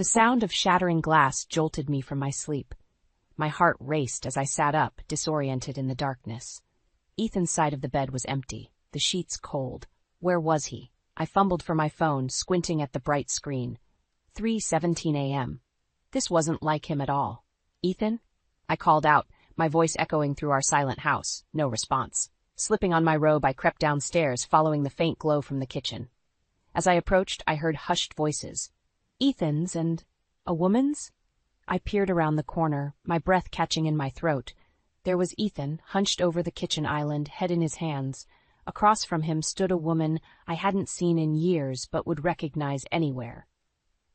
The sound of shattering glass jolted me from my sleep. My heart raced as I sat up, disoriented in the darkness. Ethan's side of the bed was empty, the sheets cold. Where was he? I fumbled for my phone, squinting at the bright screen. 3:17 a.m. This wasn't like him at all. "Ethan?" I called out, my voice echoing through our silent house. No response. Slipping on my robe, I crept downstairs, following the faint glow from the kitchen. As I approached, I heard hushed voices. Ethan's and a woman's? I peered around the corner, my breath catching in my throat. There was Ethan, hunched over the kitchen island, head in his hands. Across from him stood a woman I hadn't seen in years but would recognize anywhere.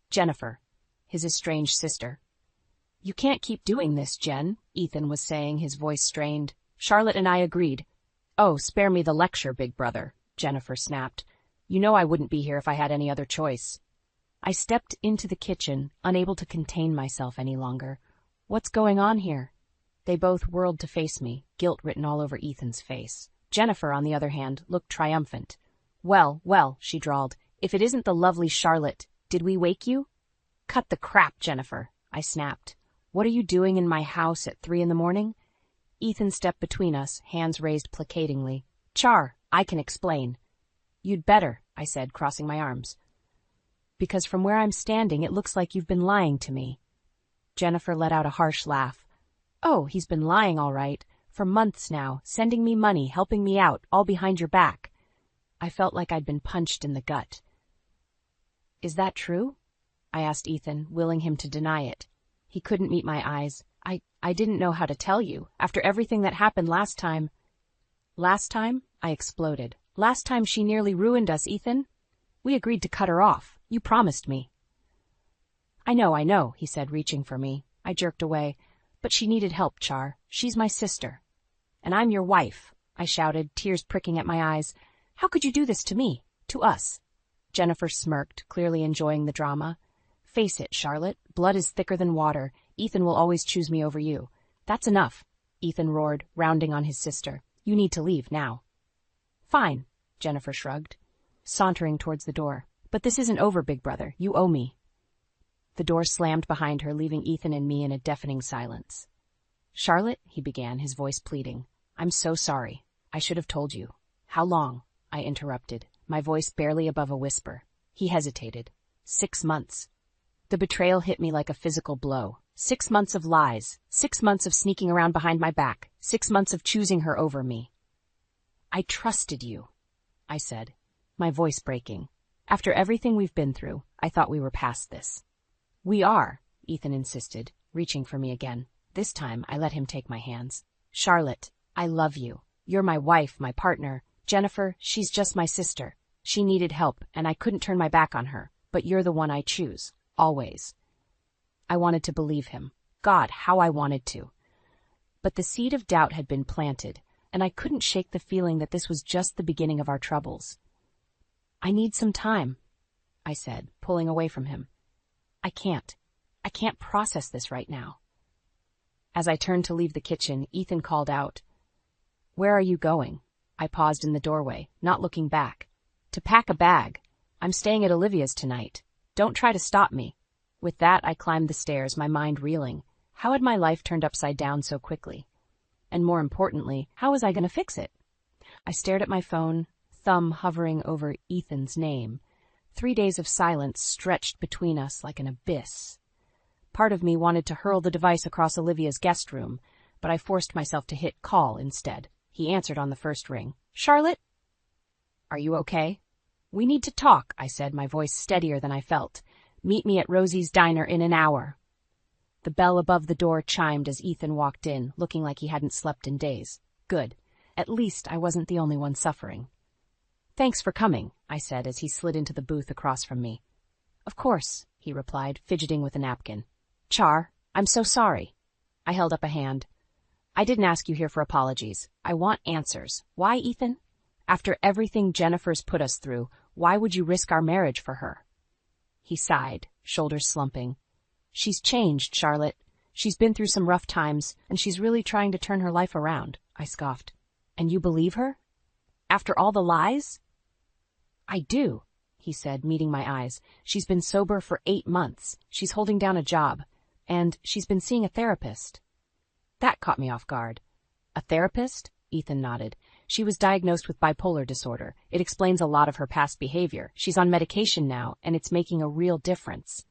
Jennifer, his estranged sister. "You can't keep doing this, Jen," Ethan was saying, his voice strained. Charlotte and I agreed. "Oh, spare me the lecture, big brother," Jennifer snapped. "You know I wouldn't be here if I had any other choice." I stepped into the kitchen, unable to contain myself any longer. "What's going on here?" They both whirled to face me, guilt written all over Ethan's face. Jennifer, on the other hand, looked triumphant. Well, she drawled. "If it isn't the lovely Charlotte, did we wake you?" "Cut the crap, Jennifer," I snapped. "What are you doing in my house at 3 a.m? Ethan stepped between us, hands raised placatingly. "Char, I can explain." "You'd better," I said, crossing my arms. "Because from where I'm standing, it looks like you've been lying to me." Jennifer let out a harsh laugh. "Oh, he's been lying all right. For months now, sending me money, helping me out, all behind your back." I felt like I'd been punched in the gut. "Is that true?" I asked Ethan, willing him to deny it. He couldn't meet my eyes. I didn't know how to tell you. After everything that happened last time... "Last time?" I exploded. "Last time she nearly ruined us, Ethan? We agreed to cut her off. You promised me." I know, he said, reaching for me. I jerked away. "But she needed help, Char. She's my sister." "And I'm your wife," I shouted, tears pricking at my eyes. "How could you do this to me? To us?" Jennifer smirked, clearly enjoying the drama. "Face it, Charlotte. Blood is thicker than water. Ethan will always choose me over you." "That's enough," Ethan roared, rounding on his sister. "You need to leave now." "Fine," Jennifer shrugged, sauntering towards the door. "But this isn't over, big brother. You owe me." The door slammed behind her, leaving Ethan and me in a deafening silence. "Charlotte," he began, his voice pleading. "I'm so sorry. I should have told you." "How long?" I interrupted, my voice barely above a whisper. He hesitated. 6 months. The betrayal hit me like a physical blow. 6 months of lies, 6 months of sneaking around behind my back, 6 months of choosing her over me. "I trusted you," I said, my voice breaking. "After everything we've been through, I thought we were past this." "We are," Ethan insisted, reaching for me again. This time, I let him take my hands. "Charlotte, I love you. You're my wife, my partner. Jennifer, she's just my sister. She needed help, and I couldn't turn my back on her. But you're the one I choose. Always." I wanted to believe him. God, how I wanted to. But the seed of doubt had been planted, and I couldn't shake the feeling that this was just the beginning of our troubles. "I need some time," I said, pulling away from him. I can't process this right now." As I turned to leave the kitchen, Ethan called out, "Where are you going?" I paused in the doorway, not looking back. "To pack a bag. I'm staying at Olivia's tonight. Don't try to stop me." With that, I climbed the stairs, my mind reeling. How had my life turned upside down so quickly? And more importantly, how was I going to fix it? I stared at my phone, thumb hovering over Ethan's name. 3 days of silence stretched between us like an abyss. Part of me wanted to hurl the device across Olivia's guest room, but I forced myself to hit call instead. He answered on the first ring. "Charlotte? Are you okay?" "We need to talk," I said, my voice steadier than I felt. "Meet me at Rosie's Diner in an hour." The bell above the door chimed as Ethan walked in, looking like he hadn't slept in days. Good. At least I wasn't the only one suffering. "Thanks for coming," I said as he slid into the booth across from me. "Of course," he replied, fidgeting with a napkin. "Char, I'm so sorry." I held up a hand. "I didn't ask you here for apologies. I want answers. Why, Ethan? After everything Jennifer's put us through, why would you risk our marriage for her?" He sighed, shoulders slumping. "She's changed, Charlotte. She's been through some rough times, and she's really trying to turn her life around," I scoffed. "And you believe her? After all the lies?" "I do," he said, meeting my eyes. She's been sober for 8 months. She's holding down a job. And she's been seeing a therapist. That caught me off guard. A therapist? Ethan nodded. She was diagnosed with bipolar disorder. It explains a lot of her past behavior. She's on medication now, and it's making a real difference.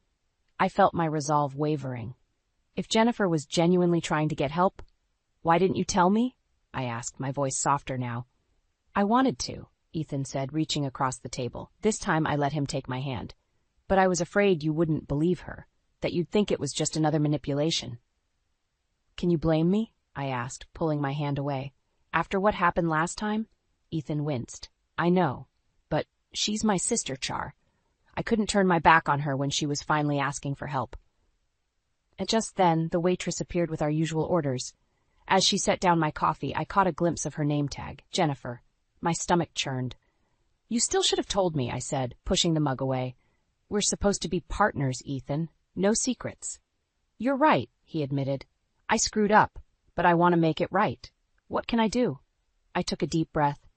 I felt my resolve wavering. If Jennifer was genuinely trying to get help, why didn't you tell me? I asked, my voice softer now. I wanted to, Ethan said, reaching across the table. This time I let him take my hand. But I was afraid you wouldn't believe her, that you'd think it was just another manipulation. Can you blame me? I asked, pulling my hand away. After what happened last time? Ethan winced. I know, but she's my sister, Char. I couldn't turn my back on her when she was finally asking for help. And just then, the waitress appeared with our usual orders. As she set down my coffee, I caught a glimpse of her name tag, Jennifer. My stomach churned. You still should have told me, I said, pushing the mug away. We're supposed to be partners, Ethan. No secrets. You're right, he admitted. I screwed up, but I want to make it right. What can I do? I took a deep breath.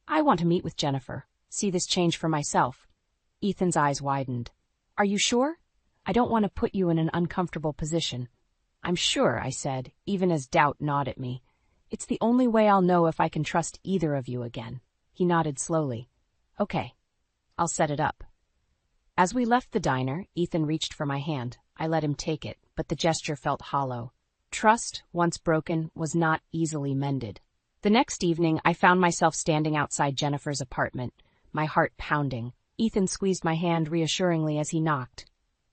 I want to meet with Jennifer, see this change for myself. Ethan's eyes widened. Are you sure? I don't want to put you in an uncomfortable position. I'm sure, I said, even as doubt gnawed at me. It's the only way I'll know if I can trust either of you again. He nodded slowly. Okay, I'll set it up. As we left the diner, Ethan reached for my hand. I let him take it, but the gesture felt hollow. Trust, once broken, was not easily mended. The next evening, I found myself standing outside Jennifer's apartment, my heart pounding. Ethan squeezed my hand reassuringly as he knocked.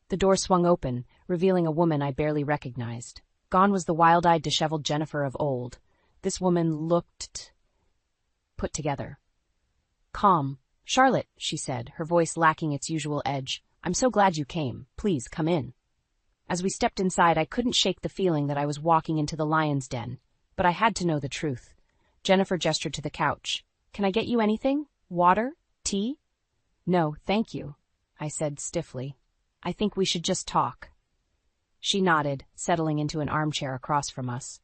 The door swung open, revealing a woman I barely recognized. Gone was the wild-eyed, disheveled Jennifer of old. This woman looked put together. Calm. Charlotte, she said, her voice lacking its usual edge. I'm so glad you came. Please, come in. As we stepped inside, I couldn't shake the feeling that I was walking into the lion's den, but I had to know the truth. Jennifer gestured to the couch. Can I get you anything? Water? Tea? No, thank you, I said stiffly. I think we should just talk. She nodded, settling into an armchair across from us.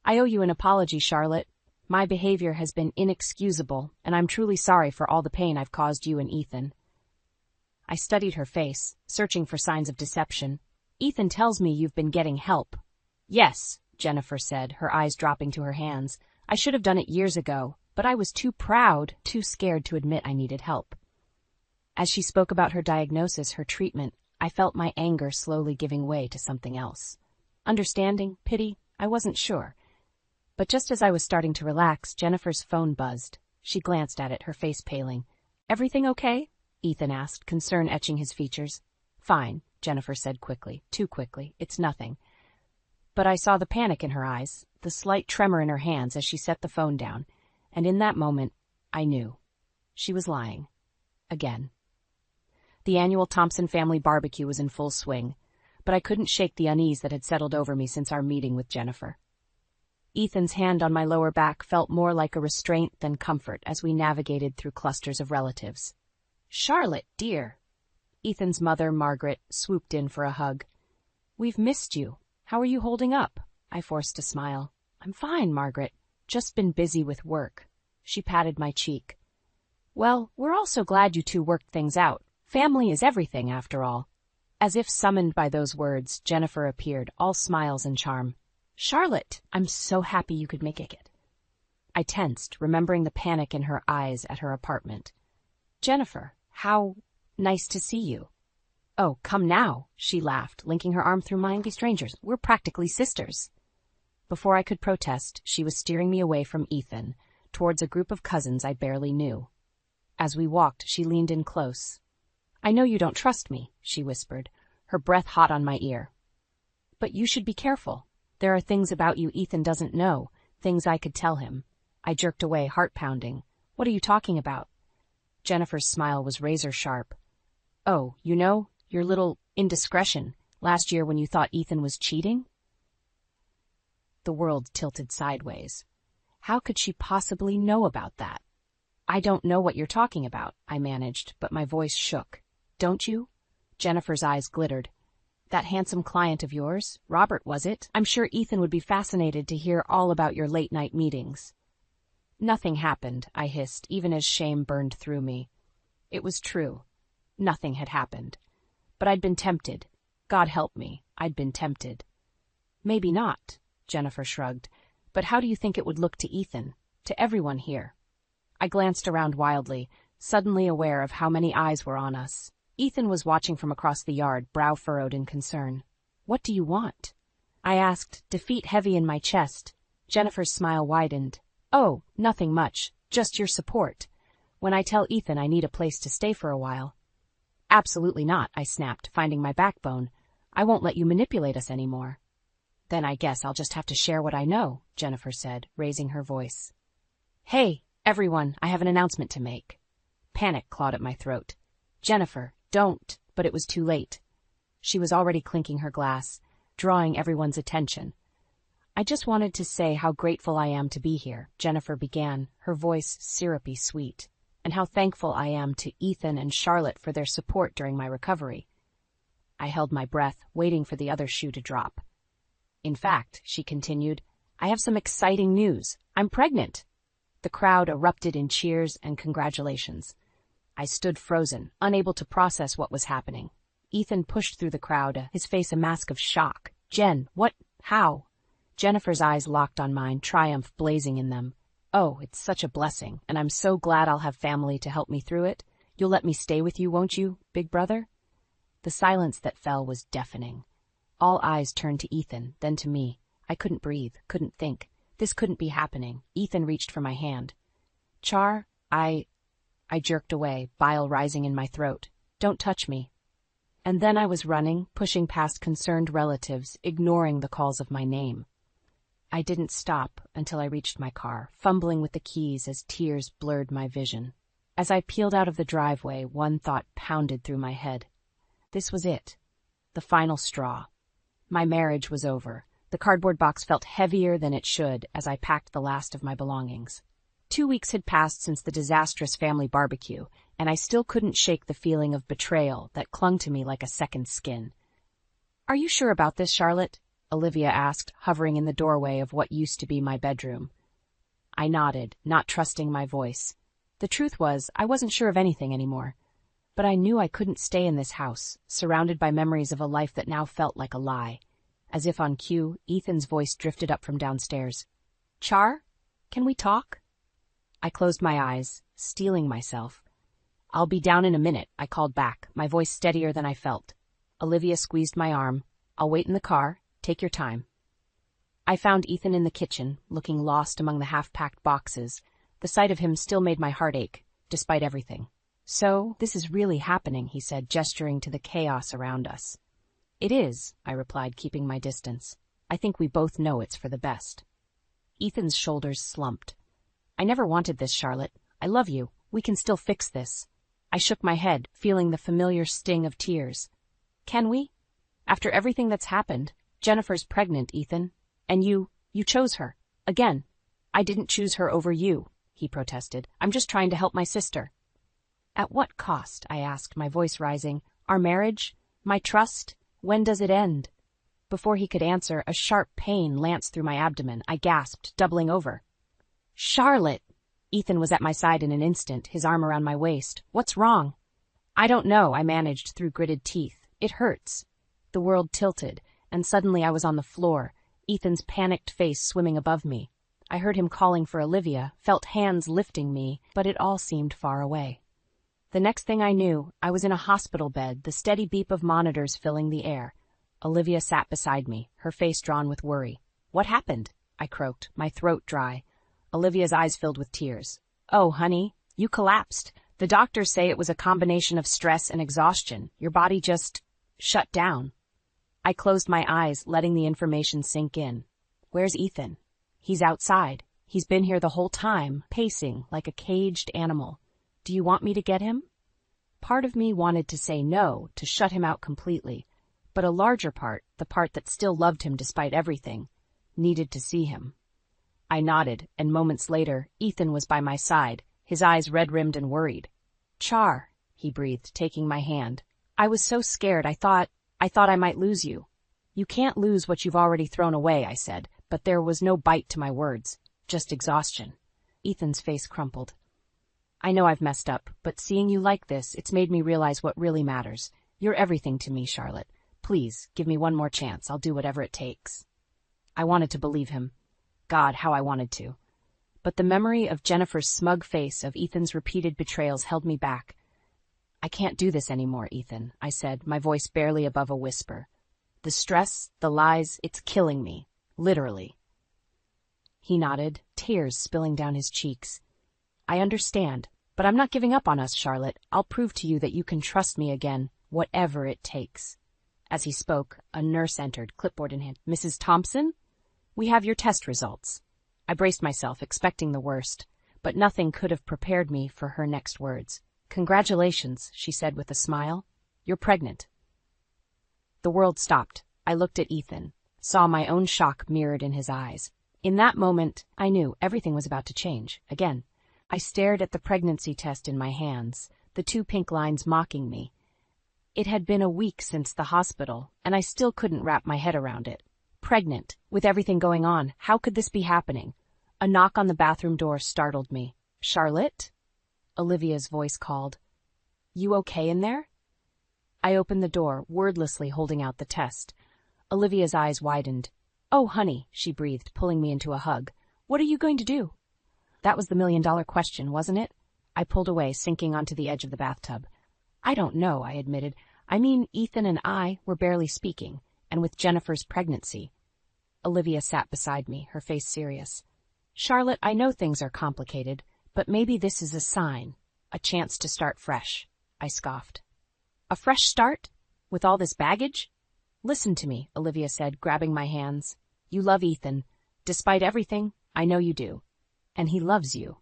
I owe you an apology, Charlotte. My behavior has been inexcusable, and I'm truly sorry for all the pain I've caused you and Ethan. I studied her face, searching for signs of deception. Ethan tells me you've been getting help. Yes, Jennifer said, her eyes dropping to her hands. I should have done it years ago, but I was too proud, too scared to admit I needed help. As she spoke about her diagnosis, her treatment, I felt my anger slowly giving way to something else. Understanding, pity, I wasn't sure. But just as I was starting to relax, Jennifer's phone buzzed. She glanced at it, her face paling. Everything okay? Ethan asked, concern etching his features. Fine, Jennifer said quickly, too quickly. It's nothing. But I saw the panic in her eyes, the slight tremor in her hands as she set the phone down, and in that moment, I knew. She was lying. Again. The annual Thompson family barbecue was in full swing, but I couldn't shake the unease that had settled over me since our meeting with Jennifer. Ethan's hand on my lower back felt more like a restraint than comfort as we navigated through clusters of relatives. Charlotte, dear. Ethan's mother, Margaret, swooped in for a hug. We've missed you. How are you holding up? I forced a smile. I'm fine, Margaret. Just been busy with work. She patted my cheek. Well, we're all so glad you two worked things out. Family is everything, after all. As if summoned by those words, Jennifer appeared, all smiles and charm. Charlotte, I'm so happy you could make it. I tensed, remembering the panic in her eyes at her apartment. Jennifer, how nice to see you. Oh, come now, she laughed, linking her arm through mine. Be strangers. We're practically sisters. Before I could protest, she was steering me away from Ethan, towards a group of cousins I barely knew. As we walked, she leaned in close. I know you don't trust me, she whispered, her breath hot on my ear. But you should be careful. There are things about you Ethan doesn't know, things I could tell him. I jerked away, heart pounding. What are you talking about? Jennifer's smile was razor sharp. Oh, you know, your little indiscretion last year when you thought Ethan was cheating? The world tilted sideways. How could she possibly know about that? I don't know what you're talking about, I managed, but my voice shook. Don't you? Jennifer's eyes glittered. That handsome client of yours, Robert, was it? I'm sure Ethan would be fascinated to hear all about your late-night meetings. Nothing happened, I hissed, even as shame burned through me. It was true. Nothing had happened. But I'd been tempted. God help me, I'd been tempted. Maybe not, Jennifer shrugged. But how do you think it would look to Ethan, to everyone here? I glanced around wildly, suddenly aware of how many eyes were on us. Ethan was watching from across the yard, brow furrowed in concern. What do you want? I asked, defeat heavy in my chest. Jennifer's smile widened. Oh, nothing much, just your support. When I tell Ethan I need a place to stay for a while. Absolutely not, I snapped, finding my backbone. I won't let you manipulate us anymore. Then I guess I'll just have to share what I know, Jennifer said, raising her voice. Hey, everyone, I have an announcement to make. Panic clawed at my throat. Jennifer, don't, but it was too late. She was already clinking her glass, drawing everyone's attention. I just wanted to say how grateful I am to be here, Jennifer began, her voice syrupy sweet, and how thankful I am to Ethan and Charlotte for their support during my recovery. I held my breath, waiting for the other shoe to drop. In fact, she continued, I have some exciting news. I'm pregnant. The crowd erupted in cheers and congratulations. I stood frozen, unable to process what was happening. Ethan pushed through the crowd, his face a mask of shock. Jen, what? How? Jennifer's eyes locked on mine, triumph blazing in them. Oh, it's such a blessing, and I'm so glad I'll have family to help me through it. You'll let me stay with you, won't you, big brother? The silence that fell was deafening. All eyes turned to Ethan, then to me. I couldn't breathe, couldn't think. This couldn't be happening. Ethan reached for my hand. Char, I jerked away, bile rising in my throat. Don't touch me. And then I was running, pushing past concerned relatives, ignoring the calls of my name. I didn't stop until I reached my car, fumbling with the keys as tears blurred my vision. As I peeled out of the driveway, one thought pounded through my head. This was it. The final straw. My marriage was over. The cardboard box felt heavier than it should as I packed the last of my belongings. 2 weeks had passed since the disastrous family barbecue, and I still couldn't shake the feeling of betrayal that clung to me like a second skin. Are you sure about this, Charlotte? Olivia asked, hovering in the doorway of what used to be my bedroom. I nodded, not trusting my voice. The truth was, I wasn't sure of anything anymore. But I knew I couldn't stay in this house, surrounded by memories of a life that now felt like a lie. As if on cue, Ethan's voice drifted up from downstairs. Char, can we talk? I closed my eyes, steeling myself. I'll be down in a minute, I called back, my voice steadier than I felt. Olivia squeezed my arm. I'll wait in the car. Take your time. I found Ethan in the kitchen, looking lost among the half-packed boxes. The sight of him still made my heart ache, despite everything. So, this is really happening, he said, gesturing to the chaos around us. It is, I replied, keeping my distance. I think we both know it's for the best. Ethan's shoulders slumped. I never wanted this, Charlotte. I love you. We can still fix this. I shook my head, feeling the familiar sting of tears. Can we? After everything that's happened, Jennifer's pregnant, Ethan. And you chose her. Again. I didn't choose her over you, he protested. I'm just trying to help my sister. At what cost? I asked, my voice rising. Our marriage? My trust? When does it end? Before he could answer, a sharp pain lanced through my abdomen. I gasped, doubling over. Charlotte! Ethan was at my side in an instant, his arm around my waist. What's wrong? I don't know, I managed through gritted teeth. It hurts. The world tilted, and suddenly I was on the floor, Ethan's panicked face swimming above me. I heard him calling for Olivia, felt hands lifting me, but it all seemed far away. The next thing I knew, I was in a hospital bed, the steady beep of monitors filling the air. Olivia sat beside me, her face drawn with worry. What happened? I croaked, my throat dry. Olivia's eyes filled with tears. Oh, honey, you collapsed. The doctors say it was a combination of stress and exhaustion. Your body just shut down. I closed my eyes, letting the information sink in. Where's Ethan? He's outside. He's been here the whole time, pacing like a caged animal. Do you want me to get him? Part of me wanted to say no, to shut him out completely, but a larger part, the part that still loved him despite everything, needed to see him. I nodded, and moments later, Ethan was by my side, his eyes red-rimmed and worried. Char, he breathed, taking my hand. I was so scared I thought I might lose you. You can't lose what you've already thrown away, I said, but there was no bite to my words, just exhaustion. Ethan's face crumpled. I know I've messed up, but seeing you like this, it's made me realize what really matters. You're everything to me, Charlotte. Please, give me one more chance. I'll do whatever it takes. I wanted to believe him. God, how I wanted to. But the memory of Jennifer's smug face, of Ethan's repeated betrayals, held me back. I can't do this anymore, Ethan, I said, my voice barely above a whisper. The stress, the lies, it's killing me. Literally. He nodded, tears spilling down his cheeks. I understand, but I'm not giving up on us, Charlotte. I'll prove to you that you can trust me again, whatever it takes. As he spoke, a nurse entered, clipboard in hand. Mrs. Thompson? We have your test results. I braced myself, expecting the worst, but nothing could have prepared me for her next words. Congratulations, she said with a smile. You're pregnant. The world stopped. I looked at Ethan, saw my own shock mirrored in his eyes. In that moment, I knew everything was about to change. Again, I stared at the pregnancy test in my hands, the 2 pink lines mocking me. It had been a week since the hospital, and I still couldn't wrap my head around it. Pregnant, with everything going on, how could this be happening? A knock on the bathroom door startled me. Charlotte? Olivia's voice called. You okay in there? I opened the door, wordlessly holding out the test. Olivia's eyes widened. Oh, honey, she breathed, pulling me into a hug. What are you going to do? That was the million-dollar question, wasn't it? I pulled away, sinking onto the edge of the bathtub. I don't know, I admitted. I mean, Ethan and I were barely speaking, and with Jennifer's pregnancy. Olivia sat beside me, her face serious. Charlotte, I know things are complicated, but maybe this is a sign, a chance to start fresh, I scoffed. A fresh start? With all this baggage? Listen to me, Olivia said, grabbing my hands. You love Ethan. Despite everything, I know you do. And he loves you.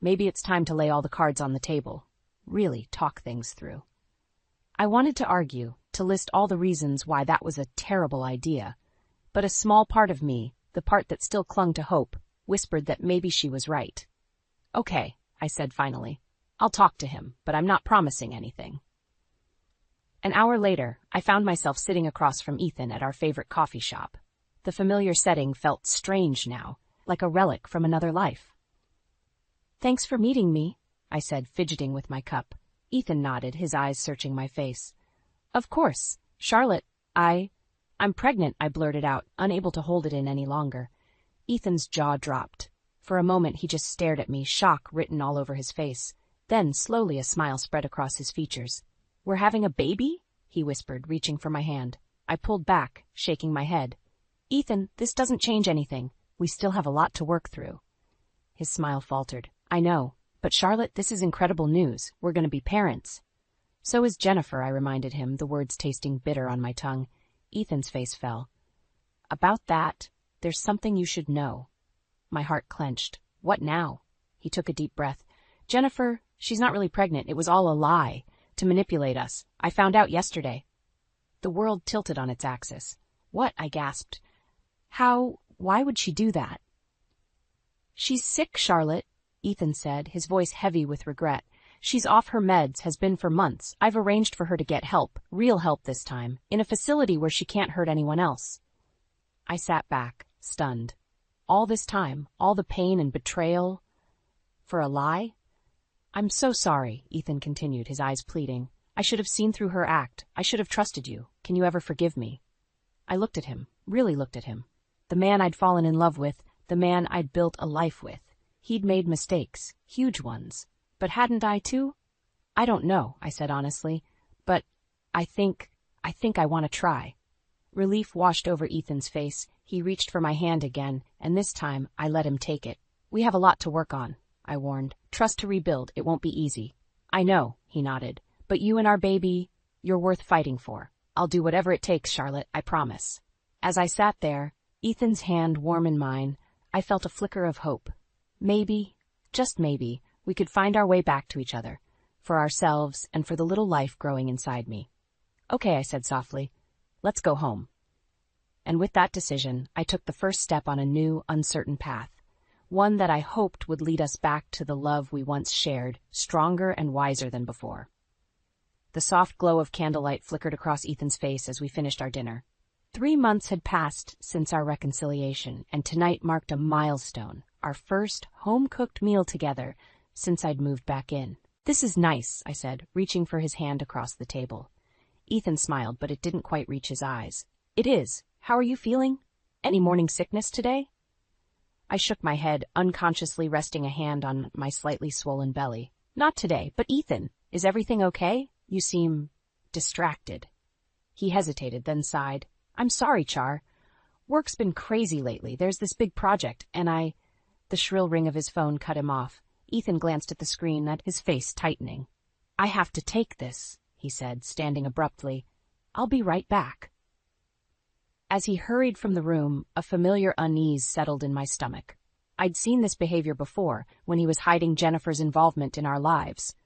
Maybe it's time to lay all the cards on the table. Really talk things through. I wanted to argue, to list all the reasons why that was a terrible idea. But a small part of me, the part that still clung to hope, whispered that maybe she was right. Okay, I said finally. I'll talk to him, but I'm not promising anything. An hour later, I found myself sitting across from Ethan at our favorite coffee shop. The familiar setting felt strange now, like a relic from another life. Thanks for meeting me, I said, fidgeting with my cup. Ethan nodded, his eyes searching my face. Of course, Charlotte, I'm pregnant, I blurted out, unable to hold it in any longer. Ethan's jaw dropped. For a moment he just stared at me, shock written all over his face. Then, slowly, a smile spread across his features. We're having a baby? He whispered, reaching for my hand. I pulled back, shaking my head. Ethan, this doesn't change anything. We still have a lot to work through. His smile faltered. I know. But Charlotte, this is incredible news. We're going to be parents. So is Jennifer, I reminded him, the words tasting bitter on my tongue. Ethan's face fell. About that, there's something you should know. My heart clenched. What now? He took a deep breath. Jennifer, she's not really pregnant. It was all a lie. To manipulate us. I found out yesterday. The world tilted on its axis. What? I gasped. Why would she do that? She's sick, Charlotte, Ethan said, his voice heavy with regret. She's off her meds, has been for months. I've arranged for her to get help, real help this time, in a facility where she can't hurt anyone else. I sat back, stunned. All this time, all the pain and betrayal, for a lie? I'm so sorry, Ethan continued, his eyes pleading. I should have seen through her act. I should have trusted you. Can you ever forgive me? I looked at him, really looked at him. The man I'd fallen in love with, the man I'd built a life with. He'd made mistakes, huge ones. But hadn't I too? I don't know, I said honestly, but I think I want to try. Relief washed over Ethan's face. He reached for my hand again, and this time I let him take it. We have a lot to work on, I warned. Trust to rebuild, it won't be easy. I know, he nodded, but you and our baby, you're worth fighting for. I'll do whatever it takes, Charlotte, I promise. As I sat there, Ethan's hand warm in mine, I felt a flicker of hope. Maybe, just maybe, we could find our way back to each other, for ourselves and for the little life growing inside me. Okay, I said softly, let's go home. And with that decision, I took the first step on a new, uncertain path, one that I hoped would lead us back to the love we once shared, stronger and wiser than before. The soft glow of candlelight flickered across Ethan's face as we finished our dinner. 3 months had passed since our reconciliation, and tonight marked a milestone, our first home-cooked meal together, since I'd moved back in. "This is nice," I said, reaching for his hand across the table. Ethan smiled, but it didn't quite reach his eyes. "It is. How are you feeling? Any morning sickness today?" I shook my head, unconsciously resting a hand on my slightly swollen belly. "Not today, but Ethan, is everything okay? You seem distracted." He hesitated, then sighed. "I'm sorry, Char. Work's been crazy lately. There's this big project, and The shrill ring of his phone cut him off. Ethan glanced at the screen, his face tightening. "I have to take this," he said, standing abruptly. "I'll be right back." As he hurried from the room, a familiar unease settled in my stomach. I'd seen this behavior before, when he was hiding Jennifer's involvement in our lives.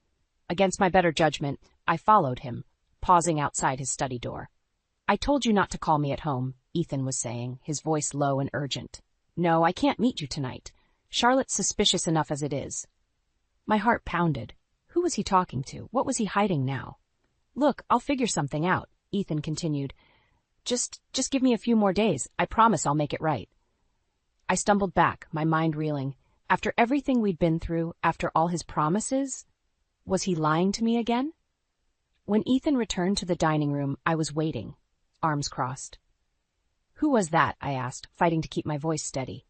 Against my better judgment, I followed him, pausing outside his study door. "I told you not to call me at home," Ethan was saying, his voice low and urgent. "No, I can't meet you tonight. Charlotte's suspicious enough as it is." My heart pounded. Who was he talking to? What was he hiding now? "Look, I'll figure something out," Ethan continued. Just give me a few more days. I promise I'll make it right." I stumbled back, my mind reeling. After everything we'd been through, after all his promises, was he lying to me again? When Ethan returned to the dining room, I was waiting, arms crossed. "Who was that?" I asked, fighting to keep my voice steady.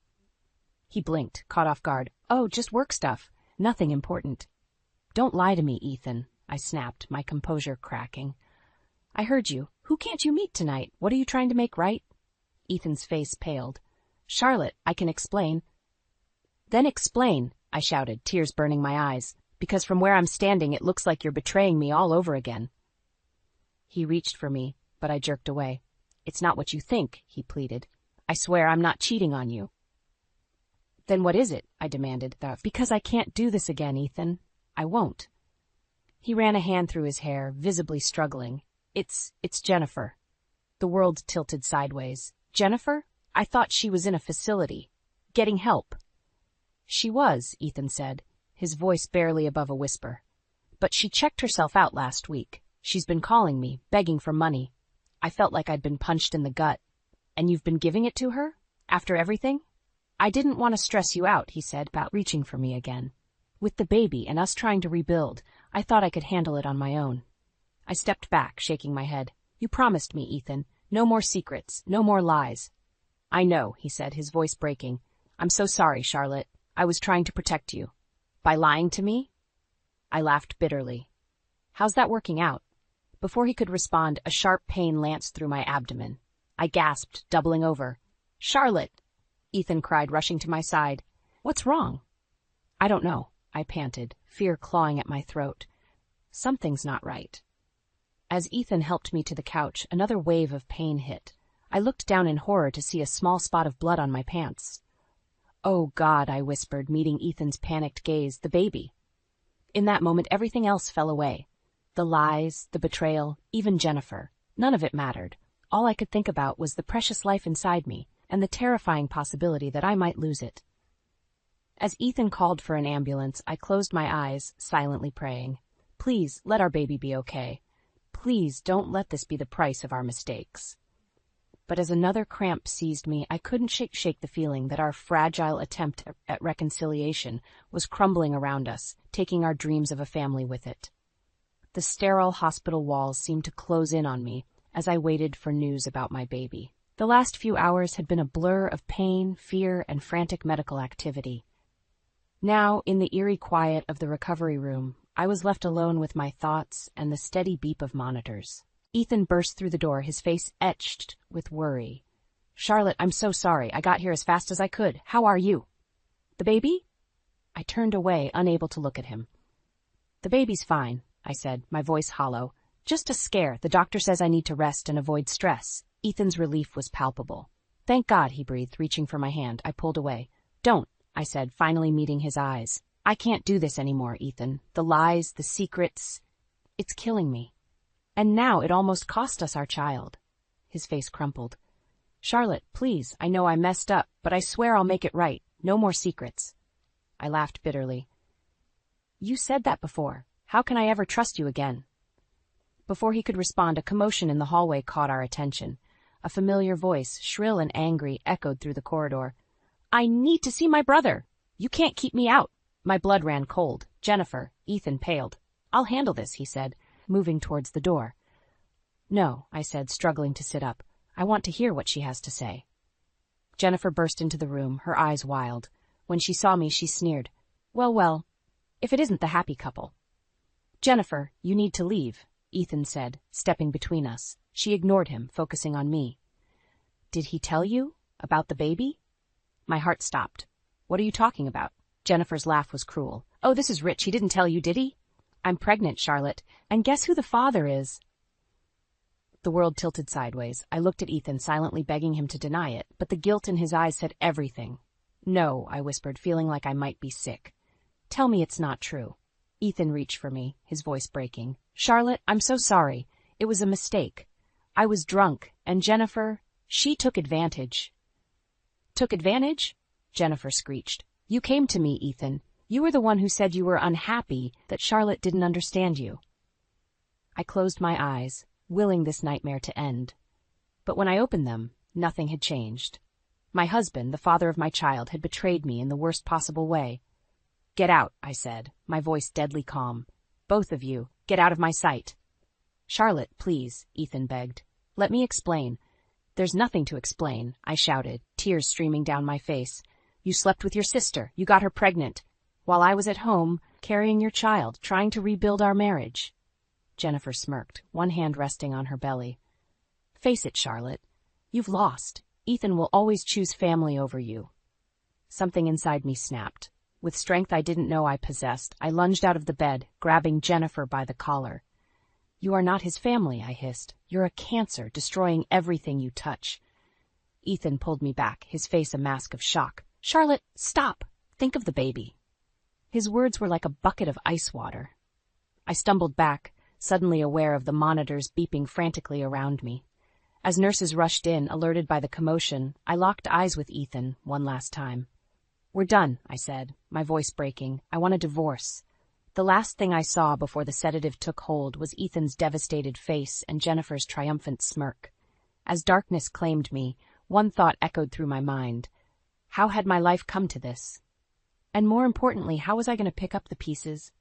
He blinked, caught off guard. "Oh, just work stuff. Nothing important." "Don't lie to me, Ethan," I snapped, my composure cracking. "I heard you. Who can't you meet tonight? What are you trying to make right?" Ethan's face paled. "Charlotte, I can explain." "Then explain," I shouted, tears burning my eyes, "because from where I'm standing it looks like you're betraying me all over again." He reached for me, but I jerked away. "It's not what you think," he pleaded. "I swear I'm not cheating on you." "Then what is it?" I demanded. "Because I can't do this again, Ethan. I won't." He ran a hand through his hair, visibly struggling. It's Jennifer." The world tilted sideways. "Jennifer? I thought she was in a facility. Getting help." "She was," Ethan said, his voice barely above a whisper. "But she checked herself out last week. She's been calling me, begging for money. I felt like I'd been punched in the gut." "And you've been giving it to her? After everything?" "I didn't want to stress you out," he said, about reaching for me again. "With the baby and us trying to rebuild, I thought I could handle it on my own." I stepped back, shaking my head. "You promised me, Ethan. No more secrets, no more lies." "I know," he said, his voice breaking. "I'm so sorry, Charlotte. I was trying to protect you." "By lying to me?" I laughed bitterly. "How's that working out?" Before he could respond, a sharp pain lanced through my abdomen. I gasped, doubling over. "Charlotte!" Ethan cried, rushing to my side. "What's wrong?" "I don't know," I panted, fear clawing at my throat. "Something's not right." As Ethan helped me to the couch, another wave of pain hit. I looked down in horror to see a small spot of blood on my pants. "Oh, God," I whispered, meeting Ethan's panicked gaze, "the baby." In that moment, everything else fell away. The lies, the betrayal, even Jennifer. None of it mattered. All I could think about was the precious life inside me and the terrifying possibility that I might lose it. As Ethan called for an ambulance, I closed my eyes, silently praying. "Please, let our baby be okay. Please don't let this be the price of our mistakes." But as another cramp seized me, I couldn't shake the feeling that our fragile attempt at reconciliation was crumbling around us, taking our dreams of a family with it. The sterile hospital walls seemed to close in on me as I waited for news about my baby. The last few hours had been a blur of pain, fear, and frantic medical activity. Now, in the eerie quiet of the recovery room, I was left alone with my thoughts and the steady beep of monitors. Ethan burst through the door, his face etched with worry. "Charlotte, I'm so sorry. I got here as fast as I could. How are you?" "The baby?" I turned away, unable to look at him. "The baby's fine," I said, my voice hollow. "Just a scare. The doctor says I need to rest and avoid stress." Ethan's relief was palpable. "Thank God," he breathed, reaching for my hand. I pulled away. "Don't," I said, finally meeting his eyes. "I can't do this anymore, Ethan. The lies, the secrets, it's killing me. And now it almost cost us our child." His face crumpled. "Charlotte, please, I know I messed up, but I swear I'll make it right. No more secrets." I laughed bitterly. "You said that before. How can I ever trust you again?" Before he could respond, a commotion in the hallway caught our attention. A familiar voice, shrill and angry, echoed through the corridor. "I need to see my brother. You can't keep me out." My blood ran cold. Jennifer, Ethan paled. I'll handle this, he said, moving towards the door. No, I said, struggling to sit up. I want to hear what she has to say. Jennifer burst into the room, her eyes wild. When she saw me, she sneered. Well, if it isn't the happy couple. Jennifer, you need to leave, Ethan said, stepping between us. She ignored him, focusing on me. Did he tell you about the baby? My heart stopped. What are you talking about? Jennifer's laugh was cruel. Oh, this is Rich. He didn't tell you, did he? I'm pregnant, Charlotte. And guess who the father is? The world tilted sideways. I looked at Ethan, silently begging him to deny it, but the guilt in his eyes said everything. No, I whispered, feeling like I might be sick. Tell me it's not true. Ethan reached for me, his voice breaking. Charlotte, I'm so sorry. It was a mistake. I was drunk, and Jennifer, she took advantage. Took advantage? Jennifer screeched. You came to me, Ethan. You were the one who said you were unhappy, that Charlotte didn't understand you. I closed my eyes, willing this nightmare to end. But when I opened them, nothing had changed. My husband, the father of my child, had betrayed me in the worst possible way. Get out, I said, my voice deadly calm. Both of you, get out of my sight. Charlotte, please, Ethan begged. Let me explain. There's nothing to explain, I shouted, tears streaming down my face. You slept with your sister, you got her pregnant, while I was at home, carrying your child, trying to rebuild our marriage. Jennifer smirked, one hand resting on her belly. Face it, Charlotte. You've lost. Ethan will always choose family over you. Something inside me snapped. With strength I didn't know I possessed, I lunged out of the bed, grabbing Jennifer by the collar. You are not his family, I hissed. You're a cancer, destroying everything you touch. Ethan pulled me back, his face a mask of shock. Charlotte, stop! Think of the baby. His words were like a bucket of ice water. I stumbled back, suddenly aware of the monitors beeping frantically around me. As nurses rushed in, alerted by the commotion, I locked eyes with Ethan one last time. We're done, I said, my voice breaking. I want a divorce. The last thing I saw before the sedative took hold was Ethan's devastated face and Jennifer's triumphant smirk. As darkness claimed me, one thought echoed through my mind. How had my life come to this? And more importantly, how was I going to pick up the pieces?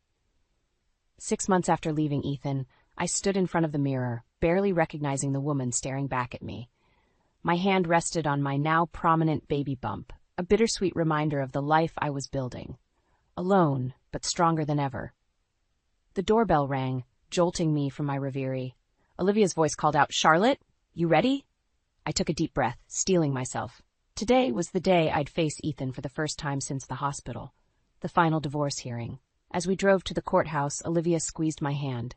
6 months after leaving Ethan, I stood in front of the mirror, barely recognizing the woman staring back at me. My hand rested on my now prominent baby bump, a bittersweet reminder of the life I was building. Alone, but stronger than ever. The doorbell rang, jolting me from my reverie. Olivia's voice called out, Charlotte, you ready? I took a deep breath, steeling myself. Today was the day I'd face Ethan for the first time since the hospital, the final divorce hearing. As we drove to the courthouse, Olivia squeezed my hand.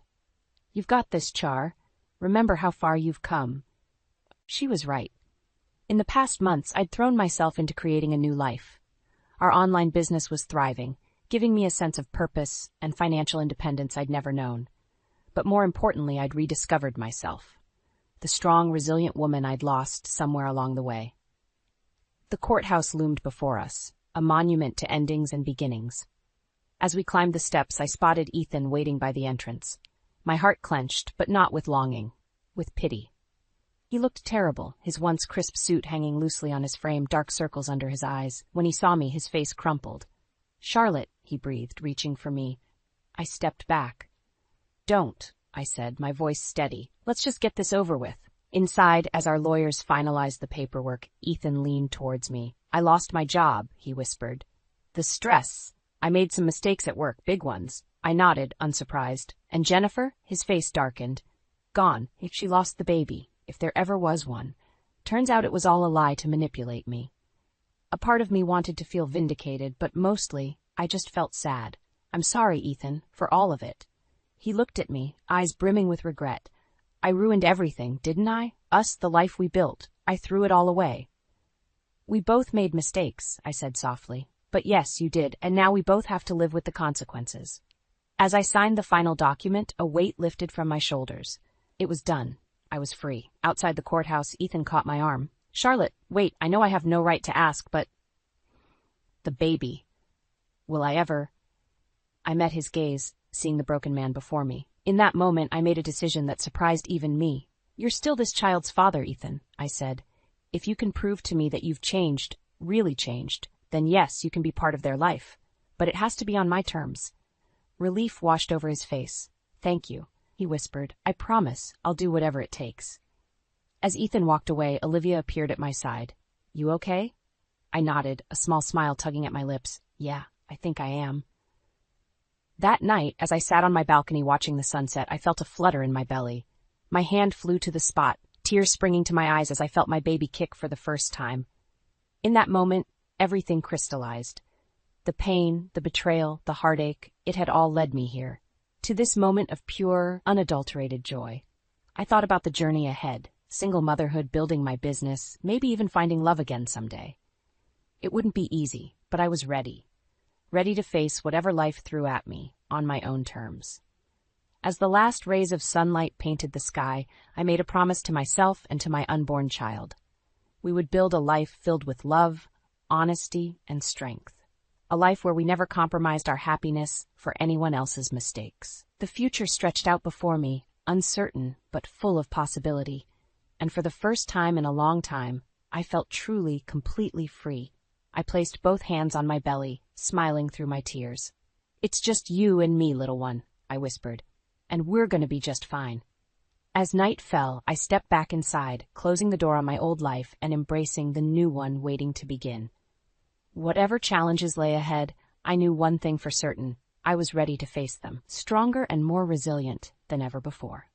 You've got this, Char. Remember how far you've come. She was right. In the past months, I'd thrown myself into creating a new life. Our online business was thriving, giving me a sense of purpose and financial independence I'd never known. But more importantly, I'd rediscovered myself, the strong, resilient woman I'd lost somewhere along the way. The courthouse loomed before us, a monument to endings and beginnings. As we climbed the steps, I spotted Ethan waiting by the entrance. My heart clenched, but not with longing, with pity. He looked terrible, his once crisp suit hanging loosely on his frame, dark circles under his eyes. When he saw me, his face crumpled. Charlotte, he breathed, reaching for me. I stepped back. Don't, I said, my voice steady. Let's just get this over with. Inside, as our lawyers finalized the paperwork, Ethan leaned towards me. I lost my job, he whispered. The stress. I made some mistakes at work, big ones. I nodded, unsurprised. And Jennifer? His face darkened. Gone. If she lost the baby. If there ever was one. Turns out it was all a lie to manipulate me. A part of me wanted to feel vindicated, but mostly, I just felt sad. I'm sorry, Ethan, for all of it. He looked at me, eyes brimming with regret. I ruined everything, didn't I? Us, the life we built. I threw it all away. We both made mistakes, I said softly. But yes, you did, and now we both have to live with the consequences. As I signed the final document, a weight lifted from my shoulders. It was done. I was free. Outside the courthouse, Ethan caught my arm. Charlotte, wait, I know I have no right to ask, but... The baby. Will I ever... I met his gaze, seeing the broken man before me. In that moment, I made a decision that surprised even me. You're still this child's father, Ethan, I said. If you can prove to me that you've changed, really changed, then yes, you can be part of their life. But it has to be on my terms. Relief washed over his face. "Thank you," he whispered. "I promise I'll do whatever it takes." As Ethan walked away, Olivia appeared at my side. "You okay?" I nodded, a small smile tugging at my lips. "Yeah, I think I am." That night, as I sat on my balcony watching the sunset, I felt a flutter in my belly. My hand flew to the spot, tears springing to my eyes as I felt my baby kick for the first time. In that moment, everything crystallized. The pain, the betrayal, the heartache, it had all led me here, to this moment of pure, unadulterated joy. I thought about the journey ahead, single motherhood, building my business, maybe even finding love again someday. It wouldn't be easy, but I was ready to face whatever life threw at me, on my own terms. As the last rays of sunlight painted the sky, I made a promise to myself and to my unborn child. We would build a life filled with love, honesty, and strength. A life where we never compromised our happiness for anyone else's mistakes. The future stretched out before me, uncertain but full of possibility, and for the first time in a long time, I felt truly, completely free. I placed both hands on my belly, smiling through my tears. "It's just you and me, little one," I whispered, "and we're going to be just fine." As night fell, I stepped back inside, closing the door on my old life and embracing the new one waiting to begin. Whatever challenges lay ahead, I knew one thing for certain: I was ready to face them, stronger and more resilient than ever before.